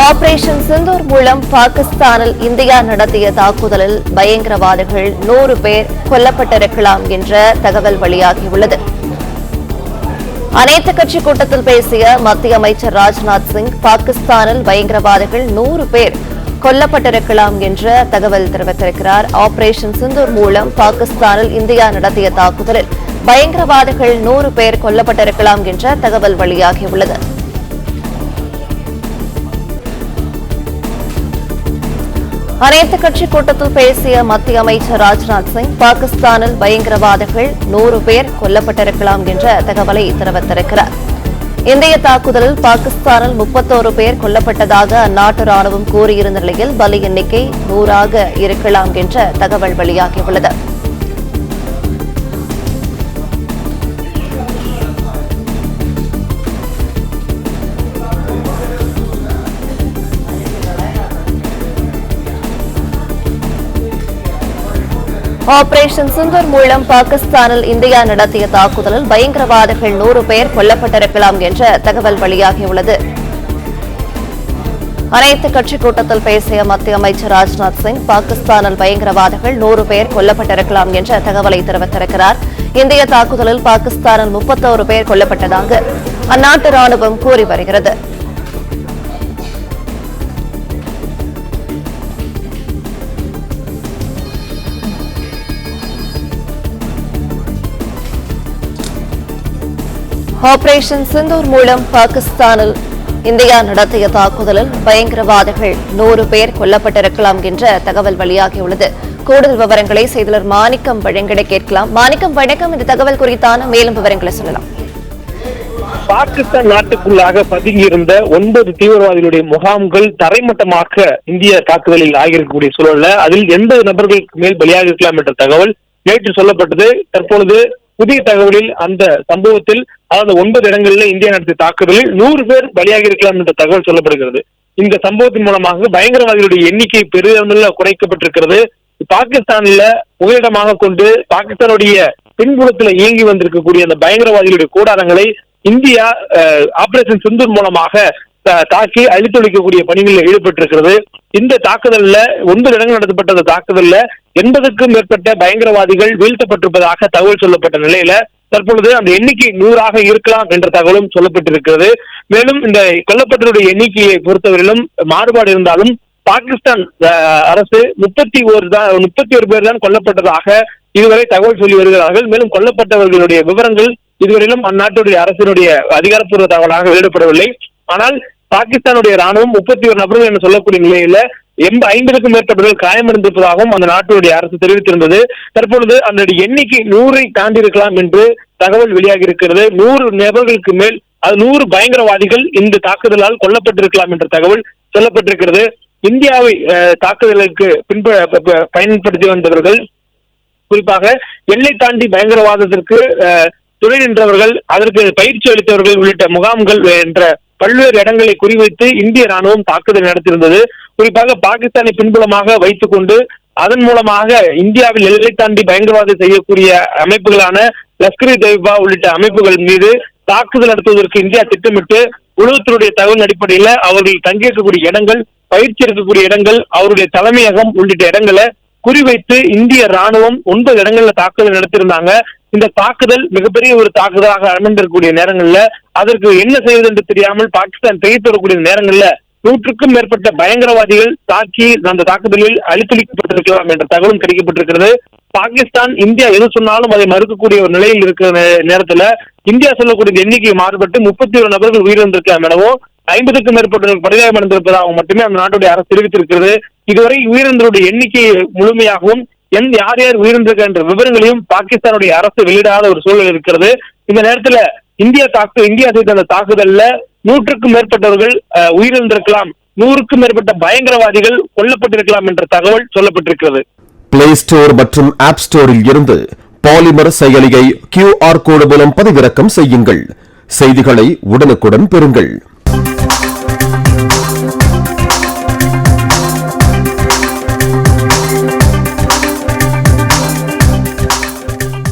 Operation Sindoor மூலம் பாகிஸ்தானில் India நடத்திய தாக்குதலில் பயங்கரவாதிகள் 100 பேர் கொல்லப்பட்டிருக்கலாம் என்ற தகவல் வெளியாகியுள்ளது. அனைத்து கட்சி கூட்டத்தில் பேசிய மத்திய அமைச்சர் ராஜ்நாத் சிங், பாகிஸ்தானில் பயங்கரவாதிகள் 100 பேர் கொல்லப்பட்டிருக்கலாம் என்ற தகவல் தெரிவித்திருக்கிறார். ஆபரேஷன் சிந்தூர் மூலம் பாகிஸ்தானில் இந்தியா நடத்திய தாக்குதலில் பயங்கரவாதிகள் 100 பேர் கொல்லப்பட்டிருக்கலாம் என்ற தகவல் வெளியாகியுள்ளது. அனைத்து கட்சி கூட்டத்தில் பேசிய மத்திய அமைச்சர் ராஜ்நாத் சிங், பாகிஸ்தானில் பயங்கரவாதிகள் 100 பேர் கொல்லப்பட்டிருக்கலாம் என்ற தகவலை தெரிவித்திருக்கிறார். இந்திய தாக்குதலில் பாகிஸ்தானில் 31 பேர் கொல்லப்பட்டதாக அந்நாட்டு ராணுவம் கூறியிருந்த நிலையில் பலி எண்ணிக்கை 100 இருக்கலாம் என்ற தகவல் வெளியாகியுள்ளது. ஆபரேஷன் சிந்தூர் மூலம் பாகிஸ்தானில் இந்தியா நடத்திய தாக்குதலில் பயங்கரவாதிகள் 100 பேர் கொல்லப்பட்டிருக்கலாம் என்ற தகவல் வெளியாகியுள்ளது. அனைத்து கட்சி கூட்டத்தில் பேசிய மத்திய அமைச்சர் ராஜ்நாத் சிங், பாகிஸ்தானில் பயங்கரவாதிகள் 100 பேர் கொல்லப்பட்டிருக்கலாம் என்ற தகவலை தெரிவித்திருக்கிறார். இந்திய தாக்குதலில் பாகிஸ்தானில் 31 பேர் கொல்லப்பட்டதாக அந்நாட்டு ராணுவம் கூறி வருகிறது. ஆபரேஷன் சிந்தூர் மூலம் பாகிஸ்தானில் இந்தியா நடத்திய தாக்குதலில் பயங்கரவாதிகள் 100 பேர் கொல்லப்பட்டிருக்கலாம் என்ற தகவல் வெளியாகியுள்ளது. கூடுதல் விவரங்களை செய்தியாளர் மாணிக்கம் வழங்கிட கேட்கலாம். மாணிக்கம், வணக்கம். இந்த தகவல் குறித்தான மேலும் விவரங்களை சொல்லலாம். பாகிஸ்தான் நாட்டுக்குள்ளாக பதுங்கியிருந்த 9 தீவிரவாதிகளுடைய முகாம்கள் தரைமட்டமாக இந்திய தாக்குதலில் ஆகியிருக்கக்கூடிய சூழல்ல அதில் 80 நபர்களுக்கு மேல் பலியாக இருக்கலாம் என்ற தகவல் நேற்று சொல்லப்பட்டது. தற்பொழுது புதிய தகவலில் அந்த சம்பவத்தில், அதாவது 9 இடங்களில் இந்தியா நடத்திய தாக்குதலில் 100 பேர் பலியாக இருக்கலாம் என்ற தகவல் சொல்லப்படுகிறது. இந்த சம்பவத்தின் மூலமாக பயங்கரவாதிகளுடைய எண்ணிக்கை பெரிதளவில் குறைக்கப்பட்டிருக்கிறது. பாகிஸ்தானில் புகலிடமாக கொண்டு பாகிஸ்தானுடைய பின்புலத்தில் இயங்கி வந்திருக்கக்கூடிய அந்த பயங்கரவாதிகளுடைய கூடாரங்களை இந்தியா ஆபரேஷன் சிந்தூர் மூலமாக தாக்கி அழித்தொழிக்கக்கூடிய பணிகளில் ஈடுபட்டிருக்கிறது. இந்த தாக்குதல்ல 9 இடங்கள் நடத்தப்பட்ட அந்த தாக்குதல்ல 80க்கும் மேற்பட்ட பயங்கரவாதிகள் வீழ்த்தப்பட்டிருப்பதாக தகவல் சொல்லப்பட்ட நிலையில தற்பொழுது அந்த எண்ணிக்கை 100 இருக்கலாம் என்ற தகவலும் சொல்லப்பட்டிருக்கிறது. மேலும் இந்த கொல்லப்பட்டவருடைய எண்ணிக்கையை பொறுத்தவரையிலும் மாறுபாடு இருந்தாலும் பாகிஸ்தான் அரசு 31 பேர் தான் கொல்லப்பட்டதாக இதுவரை தகவல் சொல்லி வருகிறார்கள். மேலும் கொல்லப்பட்டவர்களுடைய விவரங்கள் இதுவரையிலும் அந்நாட்டுடைய அரசினுடைய அதிகாரப்பூர்வ தகவலாக வெளியிடப்படவில்லை. ஆனால் பாகிஸ்தானுடைய ராணுவம் 31 நபர்கள் என்று சொல்லக்கூடிய நிலையில 50க்கும் மேற்பட்டவர்கள் காயமடைந்திருப்பதாகவும் அந்த நாட்டுடைய அரசு தெரிவித்திருந்தது. தற்பொழுது அந்த எண்ணிக்கை 100 தாண்டி இருக்கலாம் என்று தகவல் வெளியாகி இருக்கிறது. 100 நபர்களுக்கு மேல், அது 100 பயங்கரவாதிகள் இந்த தாக்குதலால் கொல்லப்பட்டிருக்கலாம் என்ற தகவல் சொல்லப்பட்டிருக்கிறது. இந்தியாவை தாக்குதலுக்கு பயன்படுத்தி வந்தவர்கள், குறிப்பாக எல்லை தாண்டி பயங்கரவாதத்திற்கு துணை நின்றவர்கள், அதற்கு பயிற்சி அளித்தவர்கள் உள்ளிட்ட முகாம்கள் என்ற பல்வேறு இடங்களை குறிவைத்து இந்திய ராணுவம் தாக்குதல் நடத்தியிருந்தது. குறிப்பாக பாகிஸ்தானை பின்புலமாக வைத்துக் கொண்டு அதன் மூலமாக இந்தியாவில் எல்லை தாண்டி பயங்கரவாதம் செய்யக்கூடிய அமைப்புகளான லஷ்கர்-இ-தொய்பா உள்ளிட்ட அமைப்புகள் மீது தாக்குதல் நடத்துவதற்கு இந்தியா திட்டமிட்டு உளவுத்துறையுடைய தகவல் அடிப்படையில் அவர்கள் தங்கியிருக்கக்கூடிய இடங்கள், பயிற்சி இருக்கக்கூடிய இடங்கள், அவருடைய தலைமையகம் உள்ளிட்ட இடங்களை குறிவைத்து இந்திய ராணுவம் 9 இடங்கள்ல தாக்குதல் நடத்தியிருந்தாங்க. இந்த தாக்குதல் மிகப்பெரிய ஒரு தாக்குதலாக அமைந்திருக்கக்கூடிய நேரங்கள்ல அதற்கு என்ன செய்வது என்று தெரியாமல் பாகிஸ்தான் திகைத்து வரக்கூடிய நேரங்கள்ல 100க்கும் மேற்பட்ட பயங்கரவாதிகள் தாக்கி அந்த தாக்குதலில் அழித்தொழிக்கப்பட்டிருக்கலாம் என்ற தகவலும் கிடைக்கப்பட்டிருக்கிறது. பாகிஸ்தான் இந்தியா எது சொன்னாலும் அதை மறுக்கக்கூடிய ஒரு நிலையில் இருக்கிற நேரத்துல இந்தியா சொல்லக்கூடிய எண்ணிக்கை மாறுபட்டு 31 நபர்கள் உயிரிழந்திருக்கலாம் எனவும் 50க்கும் மேற்பட்டவர்கள் படுகாயமடைந்திருப்பதாகவும் மட்டுமே அந்த நாட்டுடைய அரசு தெரிவித்திருக்கிறது. இதுவரை உயிரிழந்தவருடைய எண்ணிக்கை முழுமையாகவும் யார் யார் உயிரிழந்திருக்க என்ற விவரங்களையும் பாகிஸ்தானுடைய அரசு வெளியிடாத ஒரு சூழல் இருக்கிறது. இந்த நேரத்துல இந்தியா செய்த அந்த தாக்குதல்ல 100க்கும் மேற்பட்டவர்கள் உயிரிழந்திருக்கலாம், 100க்கும் மேற்பட்ட பயங்கரவாதிகள் கொல்லப்பட்டிருக்கலாம் என்ற தகவல் சொல்லப்பட்டிருக்கிறது. பிளே ஸ்டோர் மற்றும் ஆப் ஸ்டோரில் இருந்து பாலிமர் செயலியை QR கோடு மூலம் பதிவிறக்கம் செய்யுங்கள். செய்திகளை உடனுக்குடன் பெறுங்கள்.